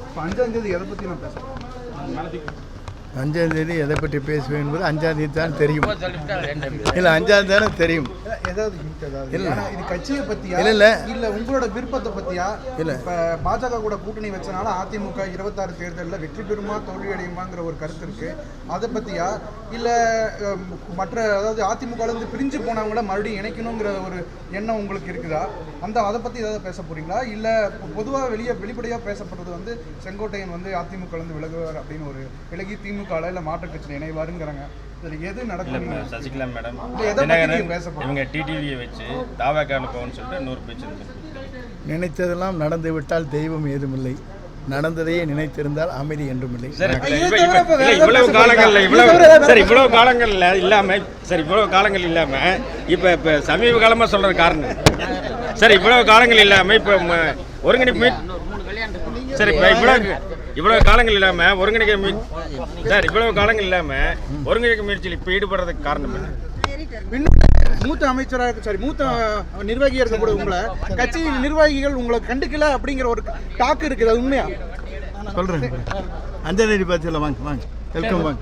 இப்போ 5ஆம் தேதி எதை பற்றி நான் பேசுகிறேன்? 5ஆம் தேதி எதை பற்றி பேசுவேன் என்பது 5ஆம் தேதி தான் தெரியும். இல்லை 5ஆம் தேதி தெரியும். ஏதாவது hint ஏதாவது? இல்ல. ஏன்னா இது கட்சியை பற்றியா இல்ல உங்களோட விருப்பத்தை பற்றியா? இல்ல. இப்போ பாஜக கூட கூட்டணி வச்சனால அதிமுக 26 தேர்தலில் வெற்றி பெறுமா தோல்வி அடையுமாங்கிற ஒரு கருத்து இருக்கு. அதை பற்றியா இல்லை மற்ற அதாவது அதிமுகலேருந்து பிரிஞ்சு போனவங்கள மறுபடியும் இணைக்கணுங்கிற ஒரு எண்ணம் உங்களுக்கு இருக்குதா? அதை பற்றி ஏதாவது பேச போறீங்களா? இல்லை பொதுவாக வெளிப்படையாக பேசப்படுறது வந்து செங்கோட்டையன் வந்து அதிமுகலேருந்து விலகுவார் அப்படின்னு ஒரு விலகி திமுகவில் இல்லை மாற்றுக் கட்சியில் இணைவாருங்கிறாங்க. இதில் எது நடக்கும்? சசிகலா மேடம் பேசப்படும் இவங்க டிடிவியை வச்சு தாவாக்கான போகணும்னு சொல்லிட்டு 100 பேச்சு இருந்துருக்கு. நினைத்ததெல்லாம் நடந்து விட்டால் தெய்வம் ஏதுமில்லை, நடந்ததையே நினைத்திருந்தால் அமைதி என்றும் இல்லை. இவ்வளவு காலங்கள் இல்லாம இப்ப சமீப காலமா சொல்ற காரணம் சரி இவ்வளவு காலங்கள் இல்லாம இப்ப ஒருங்கிணைப்பு சரி இவ்வளவு காலங்கள் இல்லாம ஒருங்கிணைக்க முயற்சியில் இப்ப ஈடுபடுறதுக்கு காரணம் என்ன? மூத்த அமைச்சராக மூத்த நிர்வாகியாக இருக்கக்கூடிய உங்களை கட்சியின் நிர்வாகிகள் உங்களை கண்டுக்கல அப்படிங்கிற ஒரு டாக் இருக்குது, அது உண்மையா? சொல்கிறேன். 5ஆம் தேதி பார்த்து வாங்க வெல்கம் வாங்க.